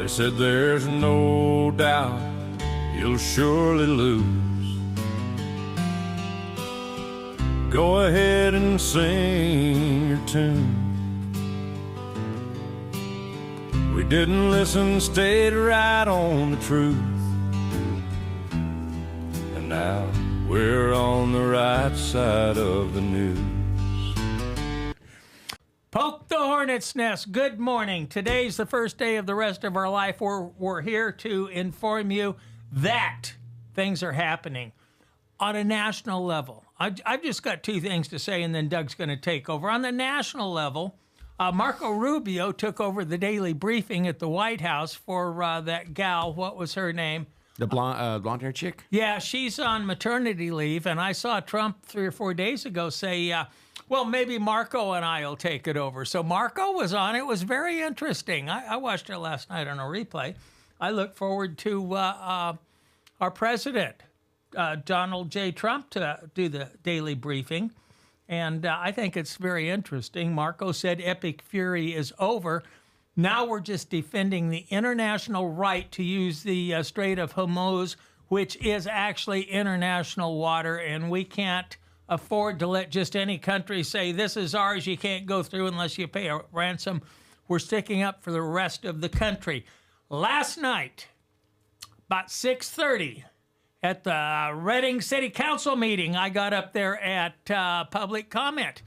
They said there's no doubt you'll surely lose. Go ahead and sing your tune. We didn't listen, stayed right on the truth. And now we're on the right side of the news. Poke the hornet's nest. Good morning. Today's the first day of the rest of our life. We're here to inform you that things are happening on a national level. I've just got two things to say, and then Doug's going to take over. On the national level, Marco Rubio took over the daily briefing at the White House for that gal. What was her name? The blonde-haired chick? Yeah, she's on maternity leave, and I saw Trump 3 or 4 days ago say, well, maybe Marco and I will take it over. So Marco was on. It was very interesting. I watched it last night on a replay. I look forward to our president, Donald J. Trump, to do the daily briefing. And I think it's very interesting. Marco said epic fury is over. Now we're just defending the international right to use the Strait of Hormuz, which is actually international water, and we can't afford to let just any country say, this is ours, you can't go through unless you pay a ransom. We're sticking up for the rest of the country. Last night, about 6:30, at the Reading City Council meeting, I got up there at public comment.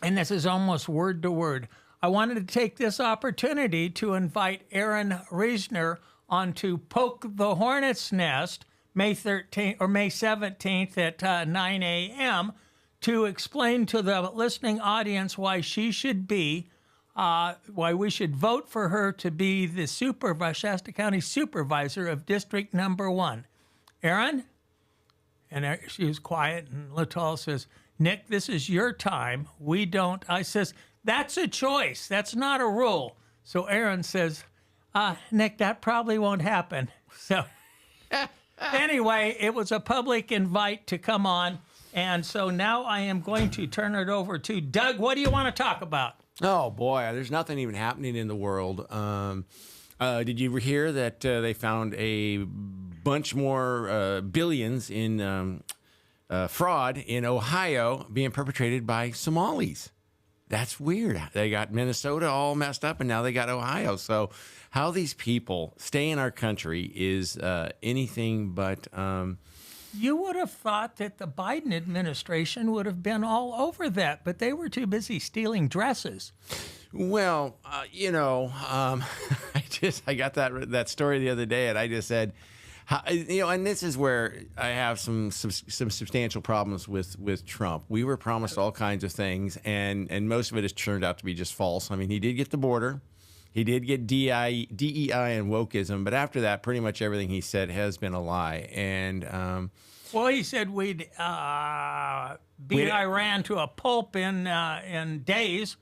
And this is almost word to word. I wanted to take this opportunity to invite Aaron Reisner onto Poke the Hornet's Nest May 13th or May 17th at 9 a.m. to explain to the listening audience why she should be, why we should vote for her to be the Shasta County Supervisor of District Number 1. Aaron? And she was quiet, and Littall says, Nick, this is your time. We don't. I says, that's a choice. That's not a rule. So Aaron says, Nick, that probably won't happen. So anyway, it was a public invite to come on. And so now I am going to turn it over to Doug. What do you want to talk about? Oh, boy, there's nothing even happening in the world. Did you hear that they found a bunch more billions in fraud in Ohio being perpetrated by Somalis? That's weird. They got Minnesota all messed up, and now they got Ohio. So how these people stay in our country is anything but... You would have thought that the Biden administration would have been all over that, but they were too busy stealing dresses. Well, I got that story the other day, and I just said, and this is where I have some substantial problems with Trump. We were promised all kinds of things, and most of it has turned out to be just false. I mean, he did get the border. He did get DEI and wokeism, but after that, pretty much everything he said has been a lie. And well, he said we'd beat Iran to a pulp in days,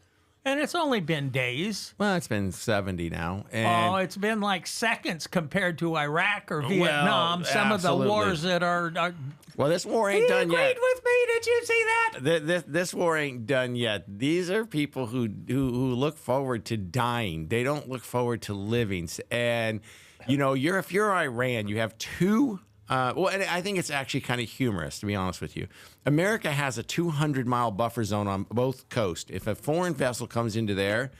and it's only been days. Well, it's been 70 now. And it's been like seconds compared to Iraq or Vietnam. Well, some absolutely. of the wars that are well, this war ain't done yet. He agreed with me. Did you see that? This war ain't done yet. These are people who look forward to dying. They don't look forward to living. And if you're Iran, you have two. And I think it's actually kind of humorous, to be honest with you. America has a 200-mile buffer zone on both coasts. If a foreign vessel comes into there,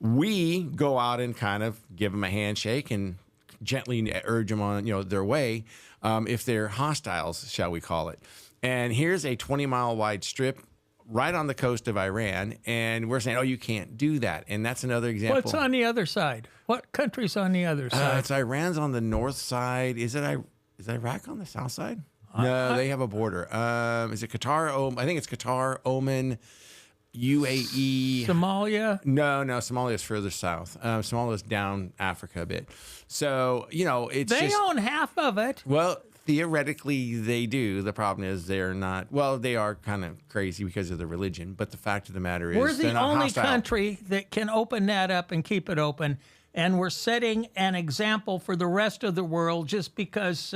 we go out and kind of give them a handshake and gently urge them on their way if they're hostiles, shall we call it. And here's a 20-mile wide strip right on the coast of Iran, and we're saying, you can't do that. And that's another example. What's on the other side? What country's on the other side? It's Iran's on the north side. Is Iraq on the south side? No, they have a border. Is it Qatar? I think it's Qatar, Oman, UAE. Somalia? No, Somalia is further south. Somalia is down Africa a bit. So, it's They own half of it. Well, theoretically, they do. The problem is they're not. Well, they are kind of crazy because of the religion. But the fact of the matter is, we're the only hostile. country that can open that up and keep it open. And we're setting an example for the rest of the world just because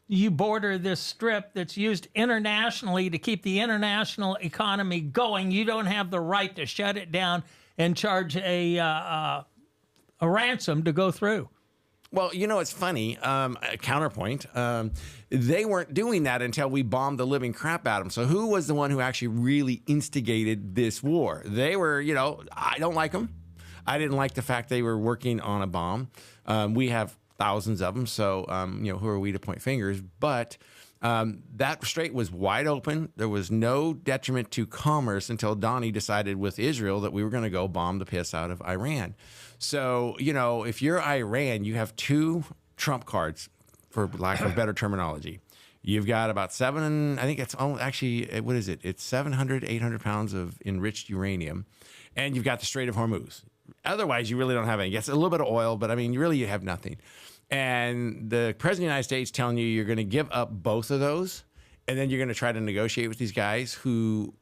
you border this strip that's used internationally to keep the international economy going. You don't have the right to shut it down and charge a a ransom to go through. Well, it's funny. A counterpoint. They weren't doing that until we bombed the living crap out of them. So who was the one who actually really instigated this war? They were, I don't like them. I didn't like the fact they were working on a bomb. We have thousands of them. So, who are we to point fingers? But that strait was wide open. There was no detriment to commerce until Donnie decided with Israel that we were going to go bomb the piss out of Iran. So, if you're Iran, you have two trump cards, for lack of better terminology. You've got about I think it's actually, what is it? It's 700, 800 pounds of enriched uranium. And you've got the Strait of Hormuz. Otherwise, you really don't have any. Yes, a little bit of oil, but I mean, you have nothing. And the president of the United States telling you you're going to give up both of those, and then you're going to try to negotiate with these guys who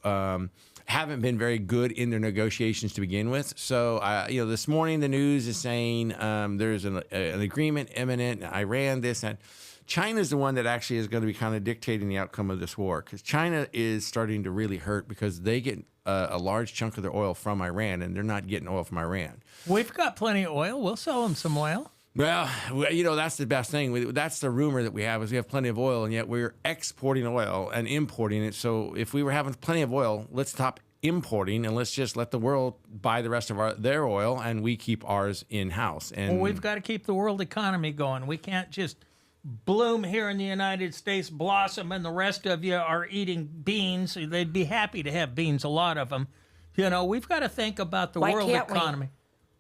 haven't been very good in their negotiations to begin with. So, this morning the news is saying there's an agreement imminent. Iran, this, and China's the one that actually is going to be kind of dictating the outcome of this war, because China is starting to really hurt because they get a large chunk of their oil from Iran, and they're not getting oil from Iran. We've got plenty of oil. We'll sell them some oil. Well, that's the best thing. That's the rumor that we have, is we have plenty of oil, and yet we're exporting oil and importing it. So if we were having plenty of oil, let's stop importing and let's just let the world buy the rest of their oil, and we keep ours in-house. And we've got to keep the world economy going. We can't just bloom here in the United States, blossom, and the rest of you are eating beans. They'd be happy to have beans, a lot of them. We've got to think about the world economy.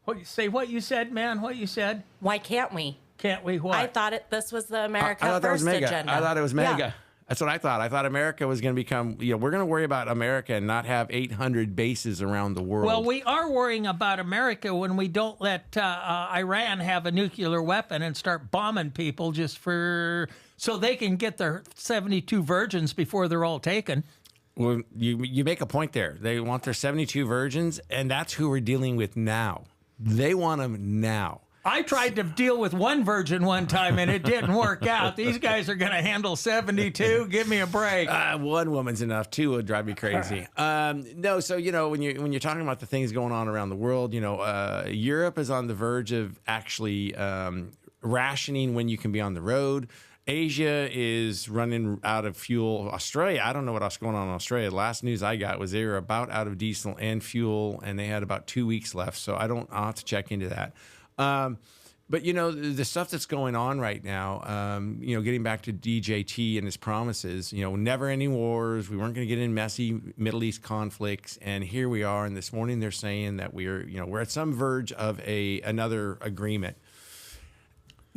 What you said, man? What you said? Why can't we? Can't we what? I thought this was the America I thought that was First mega. agenda. I thought it was mega. Yeah. That's what I thought. I thought America was going to become, we're going to worry about America and not have 800 bases around the world. Well, we are worrying about America when we don't let Iran have a nuclear weapon and start bombing people so they can get their 72 virgins before they're all taken. Well, you make a point there. They want their 72 virgins, and that's who we're dealing with now. They want them now. I tried to deal with one virgin one time, and it didn't work out. These guys are going to handle 72. Give me a break. One woman's enough. Two would drive me crazy. No, so when you're talking about the things going on around the world, Europe is on the verge of actually rationing when you can be on the road. Asia is running out of fuel. Australia, I don't know what's going on in Australia. The last news I got was they were about out of diesel and fuel, and they had about 2 weeks left. So I'll have to check into that. But the stuff that's going on right now, getting back to DJT and his promises, never ending wars. We weren't going to get in messy Middle East conflicts. And here we are. And this morning they're saying that we're at some verge of another agreement.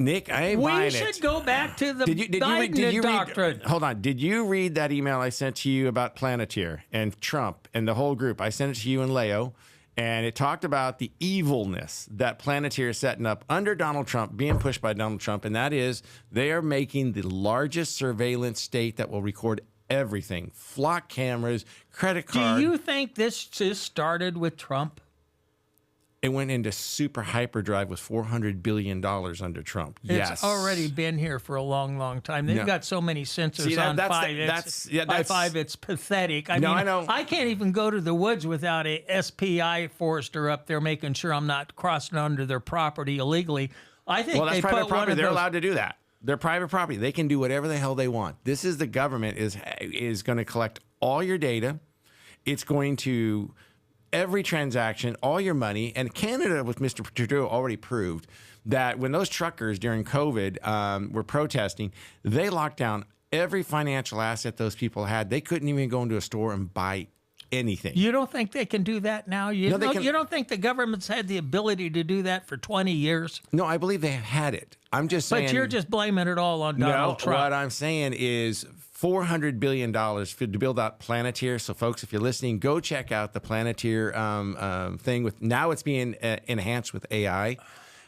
Nick, I ain't buying it. We should go back to the Biden doctrine. Hold on. Did you read that email I sent to you about Planeteer and Trump and the whole group? I sent it to you and Leo, and it talked about the evilness that Planeteer is setting up under Donald Trump, being pushed by Donald Trump, and that is they are making the largest surveillance state that will record everything. Flock cameras, credit cards. Do you think this just started with Trump? It went into super hyperdrive with $400 billion under Trump. It's already been here for a long, long time. They've got so many sensors on 5. It's pathetic. I know. I can't even go to the woods without a SPI forester up there making sure I'm not crossing onto their property illegally. I think that's private property. They're allowed to do that. They're private property. They can do whatever the hell they want. This is the government is going to collect all your data. It's going to every transaction, all your money. And Canada with Mr. Trudeau already proved that when those truckers during COVID were protesting, they locked down every financial asset those people had. They couldn't even go into a store and buy anything. You don't think they can do that now? You don't think the government's had the ability to do that for 20 years? No, I believe they have had it. I'm just saying. But you're just blaming it all on Donald Trump. What I'm saying is $400 billion to build out Planeteer. So, folks, if you're listening, go check out the Planeteer thing. Now it's being enhanced with AI.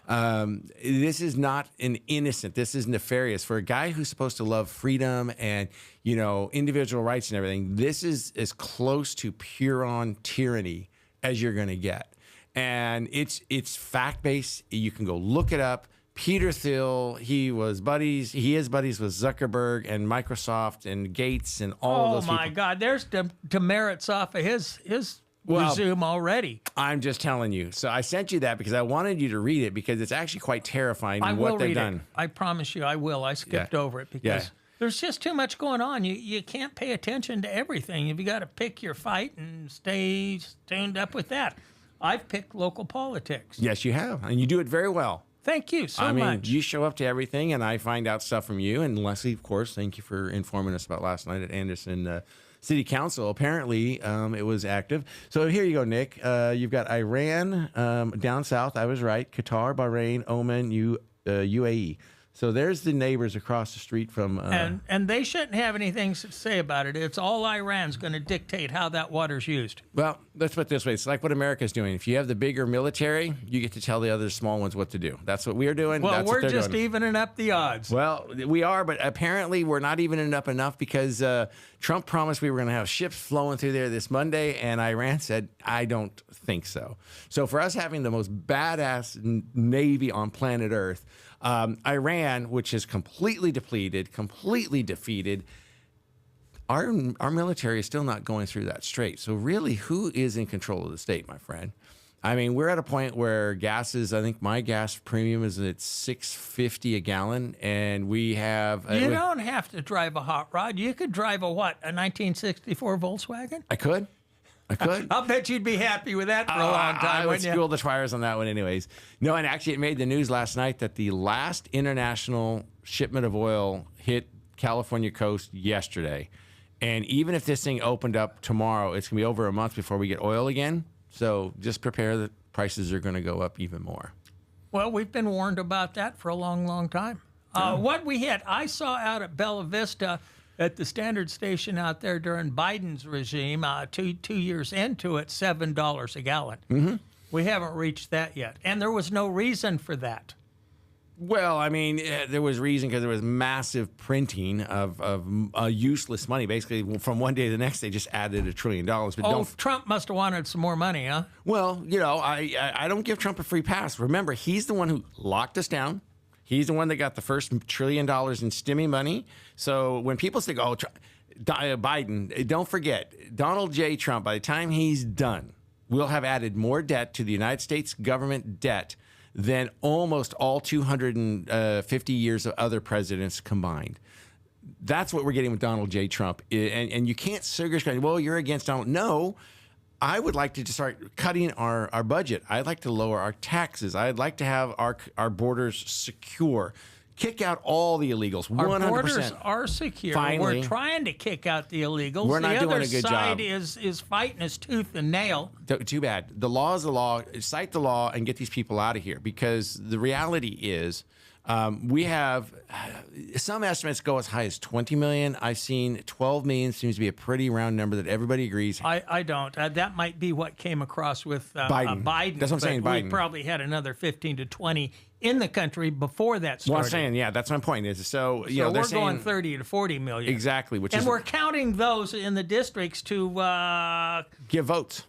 This is not an innocent. This is nefarious for a guy who's supposed to love freedom and individual rights and everything. This is as close to pure on tyranny as you're going to get, and it's fact based. You can go look it up. Peter Thiel, he is buddies with Zuckerberg and Microsoft and Gates and all of those people. Oh, my God. There's demerits off of his resume already. I'm just telling you. So I sent you that because I wanted you to read it because it's actually quite terrifying I what will they've read done. it. I promise you I will. I skipped over it because there's just too much going on. You can't pay attention to everything. You've got to pick your fight and stay tuned up with that. I've picked local politics. Yes, you have. And you do it very well. Thank you so I mean, much. you show up to everything, and I find out stuff from you. And Leslie, of course, thank you for informing us about last night at Anderson City Council. Apparently, it was active. So here you go, Nick. You've got Iran down south. I was right. Qatar, Bahrain, Oman, UAE. So there's the neighbors across the street from. And they shouldn't have anything to say about it. It's all Iran's going to dictate how that water's used. Well, let's put it this way. It's like what America's doing. If you have the bigger military, you get to tell the other small ones what to do. That's what we're doing. Well, That's we're what they're just doing. evening up the odds. Well, we are, but apparently we're not evening up enough because Trump promised we were going to have ships flowing through there this Monday, and Iran said, I don't think so. So for us having the most badass Navy on planet Earth, Iran, which is completely depleted, completely defeated, our military is still not going through that strait. So really, who is in control of the state, my friend? I mean, we're at a point where gas is, I think my gas premium is at $6.50 a gallon, and we have... You don't have to drive a hot rod. You could drive a 1964 Volkswagen? I could. I'll bet you'd be happy with that for a long time, I would wouldn't you? school the tires on that one anyways. No, and actually it made the news last night that the last international shipment of oil hit California coast yesterday. And even if this thing opened up tomorrow, it's going to be over a month before we get oil again. So just prepare that prices are going to go up even more. Well, we've been warned about that for a long, long time. What we had, I saw out at Bella Vista at the Standard Station out there during Biden's regime, 2 years into it, $7 a gallon. Mm-hmm. We haven't reached that yet. And there was no reason for that. Well, I mean, there was reason because there was massive printing of useless money. Basically, from one day to the next, they just added $1 trillion. But Trump must have wanted some more money, huh? Well, you know, I don't give Trump a free pass. Remember, he's the one who locked us down. He's the one that got the first $1 trillion in stimmy money. So when people say, oh, Biden, don't forget, Donald J. Trump, by the time he's done, will have added more debt to the United States government debt than almost all 250 years of other presidents combined. That's what we're getting with Donald J. Trump. And you can't sugarcoat, well, you're against Donald. No. I would like to just start cutting our budget. I'd like to lower our taxes. I'd like to have our borders secure. Kick out all the illegals. 100%. Our borders are secure. Finally, we're trying to kick out the illegals. We're not doing a good The other job. side is fighting us tooth and nail. Too bad. The law is the law. Cite the law and get these people out of here because the reality is we have some estimates go as high as 20 million. I've seen 12 million seems to be a pretty round number that everybody agrees. I don't. That might be what came across with Biden. But That's what I'm saying, Biden. We probably had another 15 to 20 in the country before that started. Well, I'm saying, yeah, that's my point. Is so you know we're they're going saying 30 to 40 million. exactly, which and is we're counting those in the districts to give votes.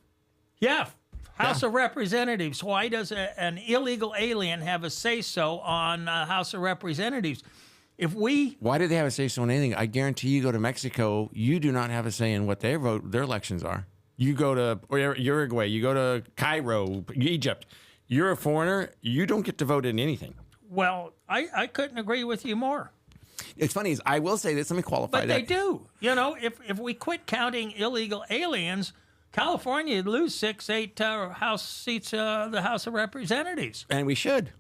House of Representatives. Why does an illegal alien have a say-so on House of Representatives? Why do they have a say so on anything? I guarantee you go to Mexico, you do not have a say in what their elections are. You go to Uruguay, you go to Cairo, Egypt. You're a foreigner. You don't get to vote in anything. Well, I couldn't agree with you more. It's funny. I will say this. Let me qualify But that. they do. You know, if we quit counting illegal aliens, California would lose 8 House seats, the House of Representatives. And we should.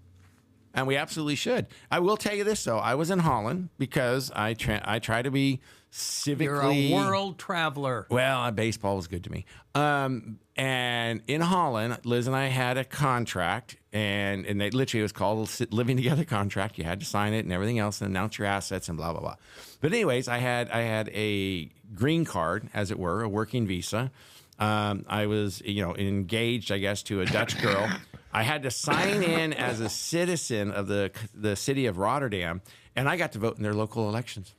And we absolutely should. I will tell you this, though. I was in Holland because I try to be civically... You're a world traveler. Well, baseball was good to me. And in Holland, Liz and I had a contract, and they literally, it was called a living together contract. You had to sign it and everything else and announce your assets and blah, blah, blah. But anyways, I had a green card, as it were, a working visa. I was, engaged, I guess, to a Dutch girl. I had to sign in as a citizen of the city of Rotterdam, and I got to vote in their local elections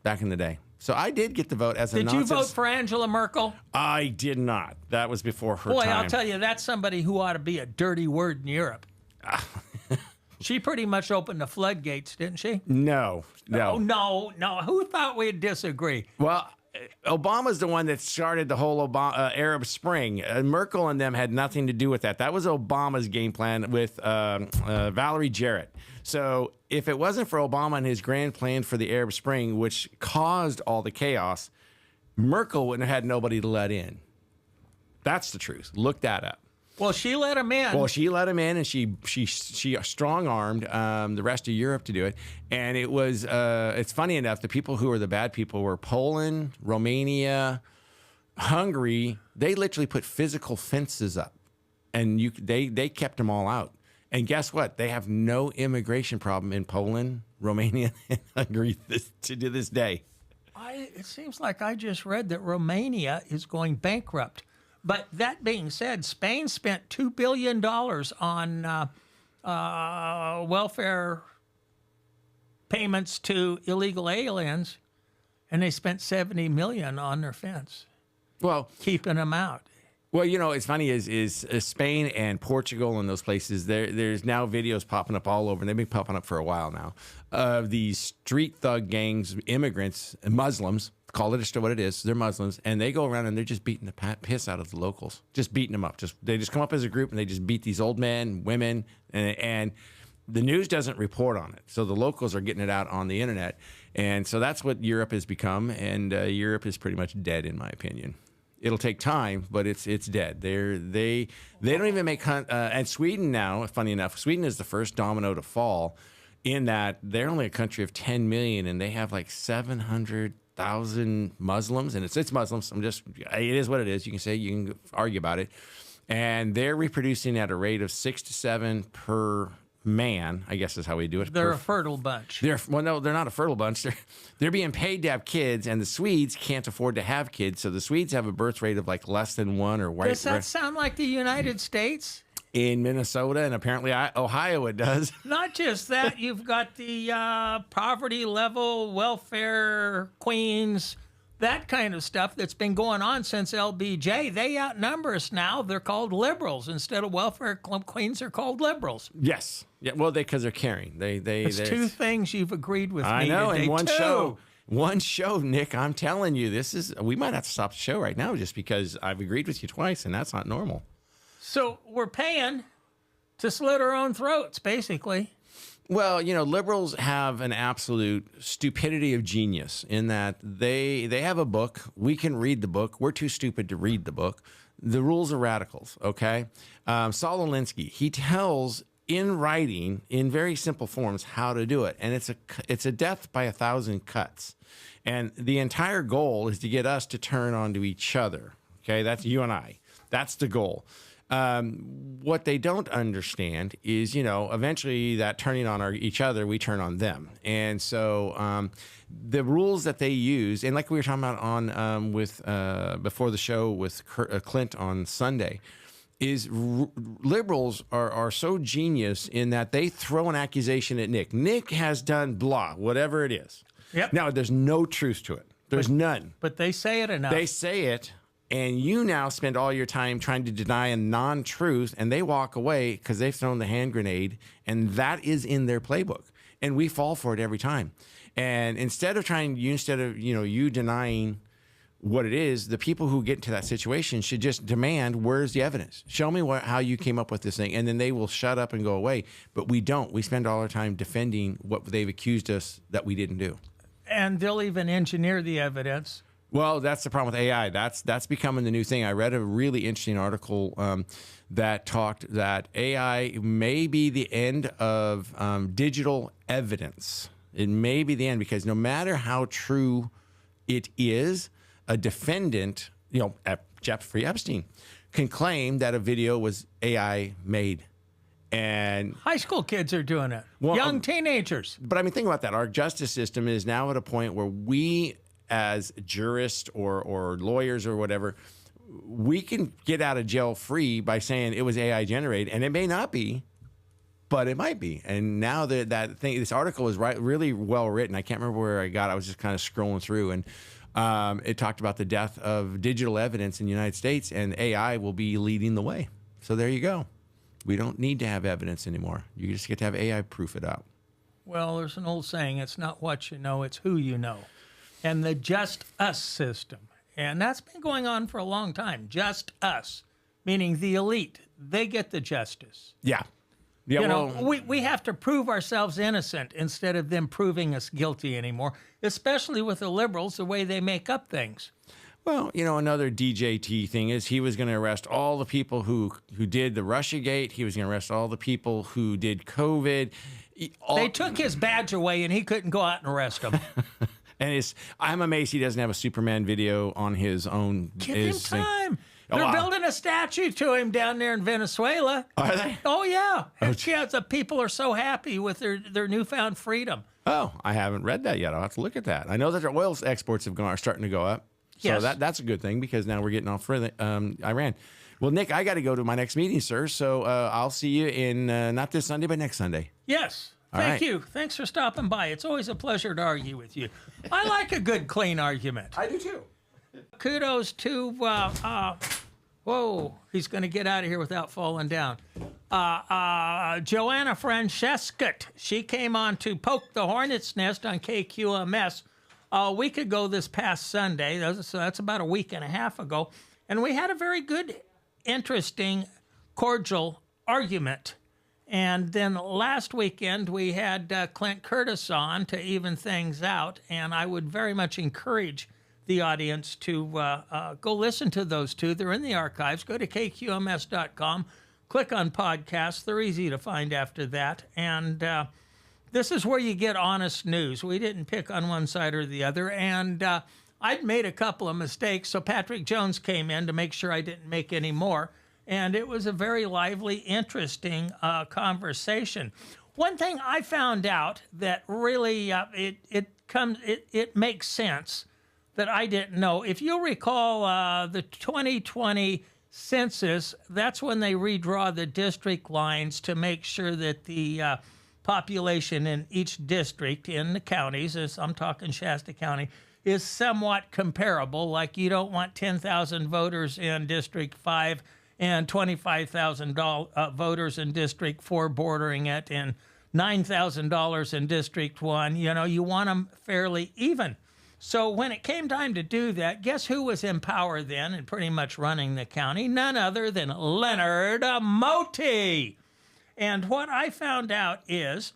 back in the day. So I did get to vote as a Did non-citizen. you vote for Angela Merkel? I did not. That was before her Boy, time. I'll tell you, that's somebody who ought to be a dirty word in Europe. She pretty much opened the floodgates, didn't she? No. Oh, no. Who thought we'd disagree? Well, Obama's the one that started the whole Arab Spring. Merkel and them had nothing to do with that. That was Obama's game plan with Valerie Jarrett. So if it wasn't for Obama and his grand plan for the Arab Spring, which caused all the chaos, Merkel wouldn't have had nobody to let in. That's the truth. Look that up. Well, she let him in. Well, she let him in, and she strong-armed the rest of Europe to do it. And it was it's funny enough, the people who were the bad people were Poland, Romania, Hungary. They literally put physical fences up, and they kept them all out. And guess what? They have no immigration problem in Poland, Romania, and Hungary to this day. It seems like I just read that Romania is going bankrupt. But that being said, Spain spent $2 billion on welfare payments to illegal aliens, and they spent $70 million on their fence, keeping them out. Well, you know, it's funny is Spain and Portugal and those places, there's now videos popping up all over, and they've been popping up for a while now, of these street thug gangs, immigrants, Muslims, call it what it is, they're Muslims, and they go around and they're just beating the piss out of the locals, just beating them up. They just come up as a group and they just beat these old men, women, and the news doesn't report on it. So the locals are getting it out on the internet. And so that's what Europe has become, and Europe is pretty much dead, in my opinion. It'll take time, but it's dead. They don't even make and Sweden now. Funny enough, Sweden is the first domino to fall, in that they're only a country of 10 million, and they have like 700,000 Muslims, and it's Muslims. It is what it is. You can argue about it, and they're reproducing at a rate of 6 to 7 per man, I guess is how we do it. They're a fertile bunch. No, they're not a fertile bunch. They're being paid to have kids, and the Swedes can't afford to have kids. So the Swedes have a birth rate of like less than 1 or white. Does that sound like the United States? In Minnesota, and apparently Ohio it does. Not just that, you've got the poverty level, welfare queens, that kind of stuff that's been going on since LBJ. They outnumber us now. They're called liberals. Instead of welfare queens, they're called liberals. Yes. Yeah. Well, because they're caring. It's two things you've agreed with me. I know. Today. In one show, Nick, I'm telling you, we might have to stop the show right now just because I've agreed with you twice, and that's not normal. So we're paying to slit our own throats, basically. Well, you know, liberals have an absolute stupidity of genius in that they have a book. We can read the book. We're too stupid to read the book. The rules are radicals, okay? Saul Alinsky, he tells in writing, in very simple forms, how to do it. And it's a death by 1,000 cuts. And the entire goal is to get us to turn onto each other, okay? That's you and I. That's the goal. What they don't understand is, you know, eventually that turning on each other, we turn on them. And so the rules that they use, and like we were talking about on before the show with Clint on Sunday, is liberals are so genius in that they throw an accusation at Nick. Nick has done blah, whatever it is. Yep. Now, there's no truth to it. There's none. But they say it enough. They say it. And you now spend all your time trying to deny a non-truth, and they walk away because they've thrown the hand grenade, and that is in their playbook. And we fall for it every time. And instead of you denying what it is, the people who get into that situation should just demand, where's the evidence? Show me how you came up with this thing, and then they will shut up and go away. But we don't. We spend all our time defending what they've accused us that we didn't do. And they'll even engineer the evidence. Well, that's the problem with AI. That's becoming the new thing. I read a really interesting article that talked that AI may be the end of digital evidence. It may be the end because no matter how true it is, a defendant, Jeffrey Epstein, can claim that a video was AI made. And high school kids are doing it. Well, young teenagers. But I mean, think about that. Our justice system is now at a point where we, as jurists or lawyers or whatever, we can get out of jail free by saying it was AI generated, and it may not be, but it might be. And now this article is really well written. I can't remember where I got it. I was just kind of scrolling through, and it talked about the death of digital evidence in the United States, and AI will be leading the way. So there you go. We don't need to have evidence anymore. You just get to have AI proof it out. Well, there's an old saying, it's not what you know, it's who you know. and the just us system. And that's been going on for a long time. Just us, meaning the elite. They get the justice. Yeah. Yeah, You know, we have to prove ourselves innocent instead of them proving us guilty anymore, especially with the liberals, the way they make up things. well, another DJT thing is he was going to arrest all the people who did the Russiagate. He was going to arrest all the people who did COVID. They took his badge away, and he couldn't go out and arrest them. And I'm amazed he doesn't have a Superman video on his own. Give him thing. time. Oh, They're wow. building a statue to him down there in Venezuela. Are they? Oh, yeah. Yeah, the people are so happy with their newfound freedom. Oh, I haven't read that yet. I'll have to look at that. I know that their oil exports are starting to go up. So Yes. that's a good thing because now we're getting off for Iran. Well, Nick, I got to go to my next meeting, sir. So I'll see you in not this Sunday, but next Sunday. Yes. All Thank right. you. Thanks for stopping by. It's always a pleasure to argue with you. I like a good, clean argument. I do too. Kudos to, whoa, he's going to get out of here without falling down. Joanna Francescat. She came on to Poke the Hornets Nest on KQMS a week ago this past Sunday. So that's about a week and a half ago. And we had a very good, interesting, cordial argument. And then last weekend, we had Clint Curtis on to even things out. And I would very much encourage the audience to go listen to those two. They're in the archives. Go to kqms.com, click on podcasts. They're easy to find after that. And this is where you get honest news. We didn't pick on one side or the other. And I'd made a couple of mistakes, so Patrick Jones came in to make sure I didn't make any more. And it was a very lively, interesting conversation. One thing I found out that really it makes sense that I didn't know. If you recall the 2020 census, that's when they redraw the district lines to make sure that the population in each district in the counties, as I'm talking Shasta County, is somewhat comparable. Like you don't want 10,000 voters in District 5 and 25,000 voters in District 4 bordering it, and $9,000 in District 1. You want them fairly even. So when it came time to do that, guess who was in power then and pretty much running the county? None other than Leonard Moty. And what I found out is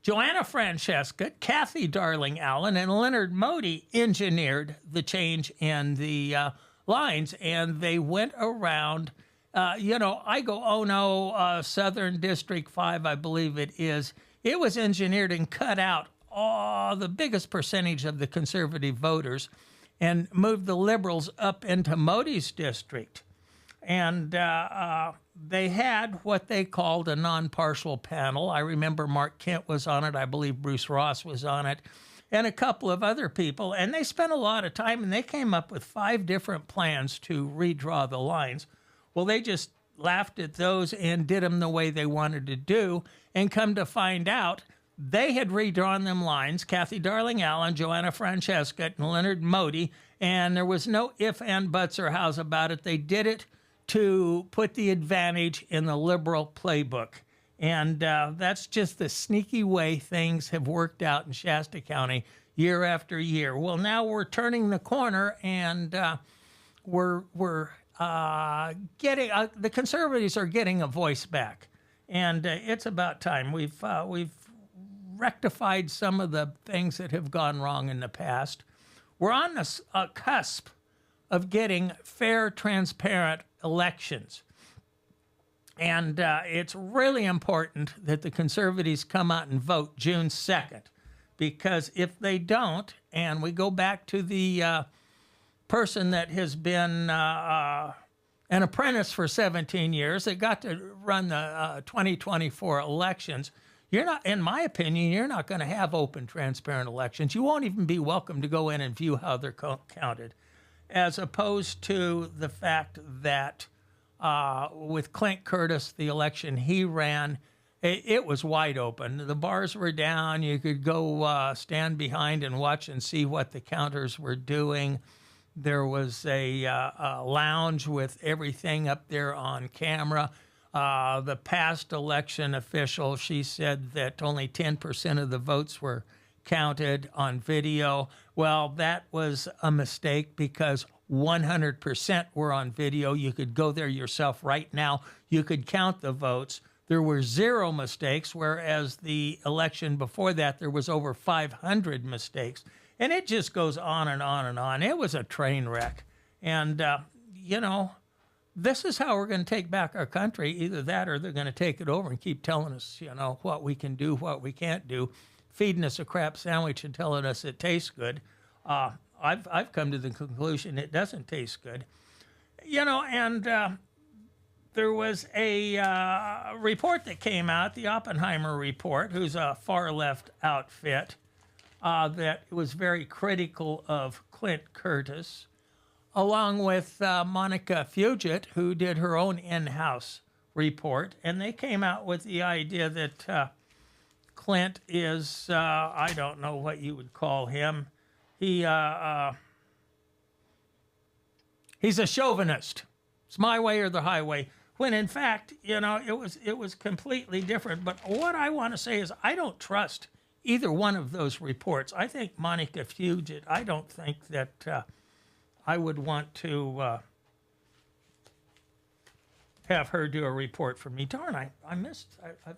Joanna Francescat, Kathy Darling Allen, and Leonard Moty engineered the change in the lines, and they went around. I go, oh no, Southern District 5, I believe it is. It was engineered and cut out the biggest percentage of the conservative voters and moved the liberals up into Moty's district. And they had what they called a non-partial panel. I remember Mark Kent was on it. I believe Bruce Ross was on it, and a couple of other people. And they spent a lot of time, and they came up with 5 different plans to redraw the lines. Well, they just laughed at those and did them the way they wanted to do, and come to find out, they had redrawn them lines, Kathy Darling Allen, Joanna Francescat, and Leonard Moty, and there was no ifs, and buts, or hows about it. They did it to put the advantage in the liberal playbook. And that's just the sneaky way things have worked out in Shasta County year after year. Well, now we're turning the corner, and we're getting the conservatives are getting a voice back, and it's about time. We've rectified some of the things that have gone wrong in the past. We're on a cusp of getting fair, transparent elections. And it's really important that the conservatives come out and vote June 2nd, because if they don't, and we go back to the person that has been an apprentice for 17 years that got to run the 2024 elections, you're not, in my opinion, you're not going to have open, transparent elections. You won't even be welcome to go in and view how they're counted, as opposed to the fact that with Clint Curtis, the election he ran, it was wide open. The bars were down. You could go stand behind and watch and see what the counters were doing. There was a lounge with everything up there on camera. The past election official, she said that only 10% of the votes were counted on video. Well, that was a mistake because 100% were on video. You could go there yourself right now. You could count the votes. There were 0 mistakes, whereas the election before that, there was over 500 mistakes. And it just goes on and on and on. It was a train wreck. And, this is how we're going to take back our country. Either that or they're going to take it over and keep telling us, what we can do, what we can't do, feeding us a crap sandwich and telling us it tastes good. I've come to the conclusion it doesn't taste good. There was a report that came out, the Oppenheimer report, who's a far left outfit, that was very critical of Clint Curtis, along with Monica Fugit, who did her own in-house report. And they came out with the idea that Clint is, I don't know what you would call him. He's a chauvinist. It's my way or the highway. When in fact, it was completely different. But what I want to say is I don't trust either one of those reports. I think Monica Fugit, I don't think that I would want to have her do a report for me. Darn, I've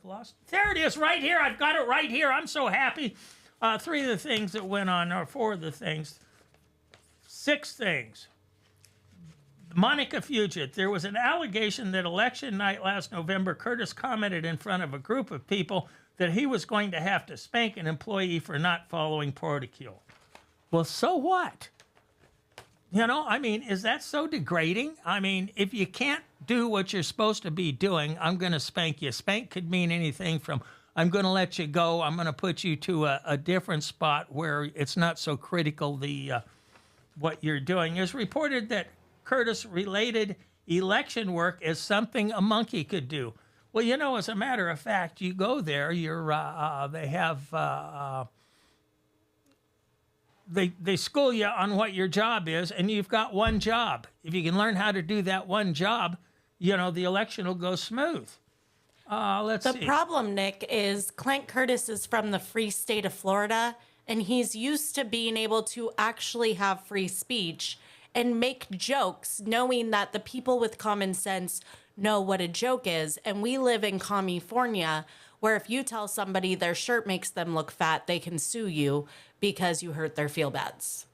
lost. There it is right here. I've got it right here. I'm so happy. 3 of the things that went on, or 4 of the things, 6 things. Monica Fugit, there was an allegation that election night last November, Curtis commented in front of a group of people that he was going to have to spank an employee for not following protocol. Well, so what? Is that so degrading? If you can't do what you're supposed to be doing, I'm going to spank you. Spank could mean anything from I'm going to let you go, I'm going to put you to a different spot where it's not so critical what you're doing. It's reported that Curtis related election work as something a monkey could do. Well, as a matter of fact, you go there, they have... They school you on what your job is, and you've got one job. If you can learn how to do that one job, the election will go smooth. Let's see. The problem, Nick, is Clint Curtis is from the free state of Florida, and he's used to being able to actually have free speech and make jokes, knowing that the people with common sense know what a joke is. And we live in California, where if you tell somebody their shirt makes them look fat, they can sue you because you hurt their feel-bads.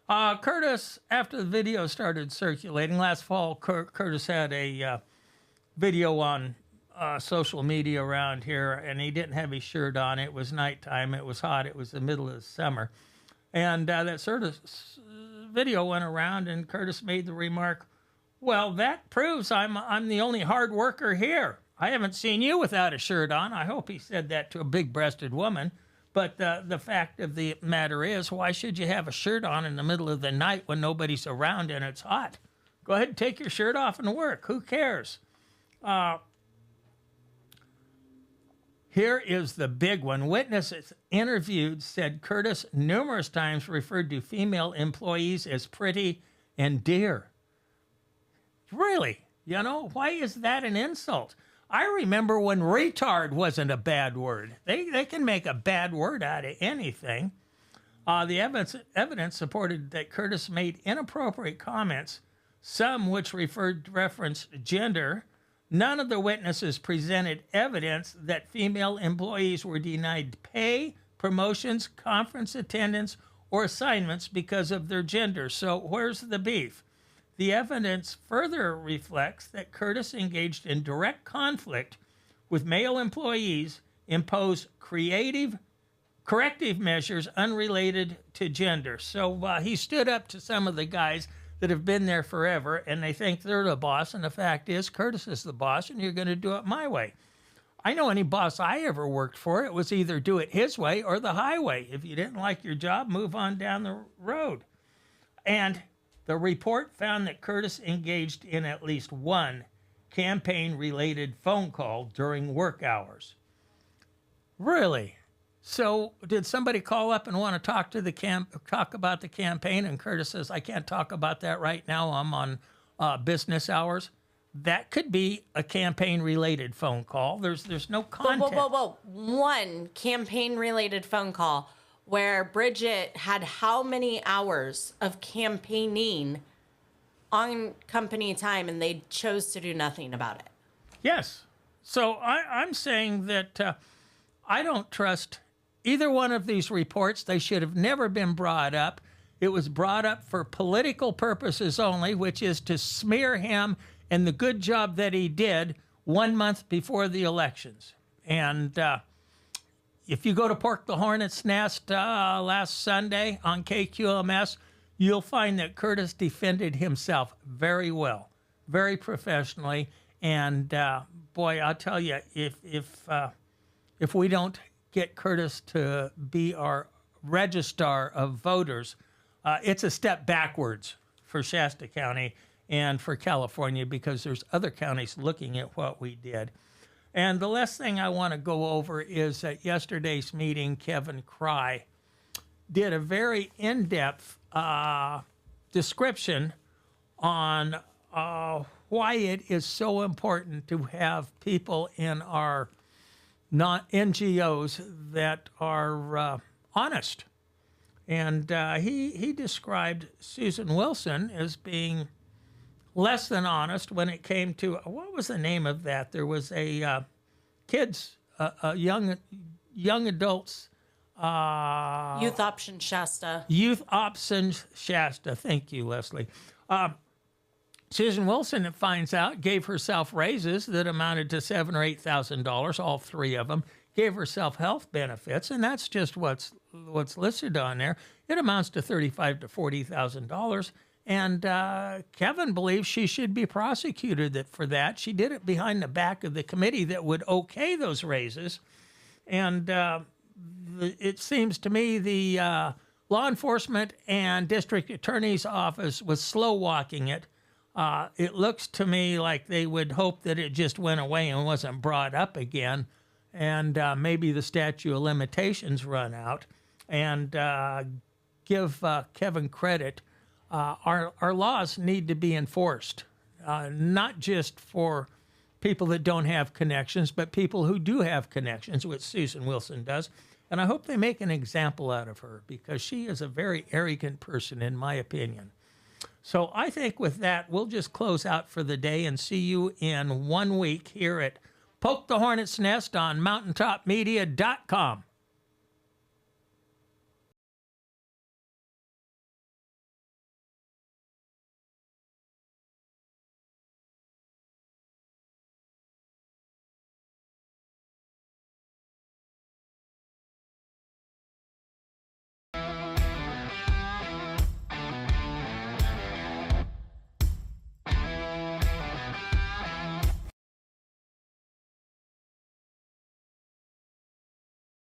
Curtis, after the video started circulating last fall, Curtis had a video on social media around here, and he didn't have his shirt on. It was nighttime. It was hot. It was the middle of the summer. And that sort of video went around, and Curtis made the remark, well, that proves I'm the only hard worker here. I haven't seen you without a shirt on. I hope he said that to a big-breasted woman. But the fact of the matter is, why should you have a shirt on in the middle of the night when nobody's around and it's hot? Go ahead and take your shirt off and work. Who cares? Here is the big one. Witnesses interviewed said Curtis numerous times referred to female employees as pretty and dear. Really? Why is that an insult? I remember when retard wasn't a bad word. They can make a bad word out of anything. The evidence supported that Curtis made inappropriate comments, some which referenced gender. None of the witnesses presented evidence that female employees were denied pay, promotions, conference attendance, or assignments because of their gender. So where's the beef? The evidence further reflects that Curtis engaged in direct conflict with male employees, imposed corrective measures unrelated to gender. So he stood up to some of the guys that have been there forever, and they think they're the boss, and the fact is Curtis is the boss, and you're going to do it my way. I know any boss I ever worked for, it was either do it his way or the highway. If you didn't like your job, move on down the road. And the report found that Curtis engaged in at least one campaign-related phone call during work hours. Really? So did somebody call up and want to talk to talk about the campaign? And Curtis says, I can't talk about that right now. I'm on business hours. That could be a campaign-related phone call. There's no content. Whoa. One campaign-related phone call. where Bridget had how many hours of campaigning on company time, and they chose to do nothing about it. Yes. So I'm saying that I don't trust either one of these reports. They should have never been brought up. It was brought up for political purposes only, which is to smear him and the good job that he did 1 month before the elections. And if you go to Pork the Hornet's Nest last Sunday on KQMS, you'll find that Curtis defended himself very well, very professionally. And boy, I'll tell you, if we don't get Curtis to be our registrar of voters, it's a step backwards for Shasta County and for California, because there's other counties looking at what we did. And the last thing I want to go over is at yesterday's meeting, Kevin Cry did a very in-depth description on why it is so important to have people in our NGOs that are honest. And he described Susan Wilson as being less than honest when it came to, what was the name of that? There was a kids, young adults. Youth Option Shasta. Youth Option Shasta. Thank you, Leslie. Susan Wilson, it finds out, gave herself raises that amounted to $7,000 or $8,000, all three of them. Gave herself health benefits, and that's just what's listed on there. It amounts to $35,000 to $40,000, and Kevin believes she should be prosecuted for that. She did it behind the back of the committee that would okay those raises, and it seems to me the law enforcement and district attorney's office was slow walking it. It looks to me like they would hope that it just went away and wasn't brought up again, and maybe the statute of limitations run out. And give Kevin credit. Our laws need to be enforced, not just for people that don't have connections, but people who do have connections, which Susan Wilson does. And I hope they make an example out of her, because she is a very arrogant person, in my opinion. So I think with that, we'll just close out for the day and see you in 1 week here at Poke the Hornet's Nest on mountaintopmedia.com.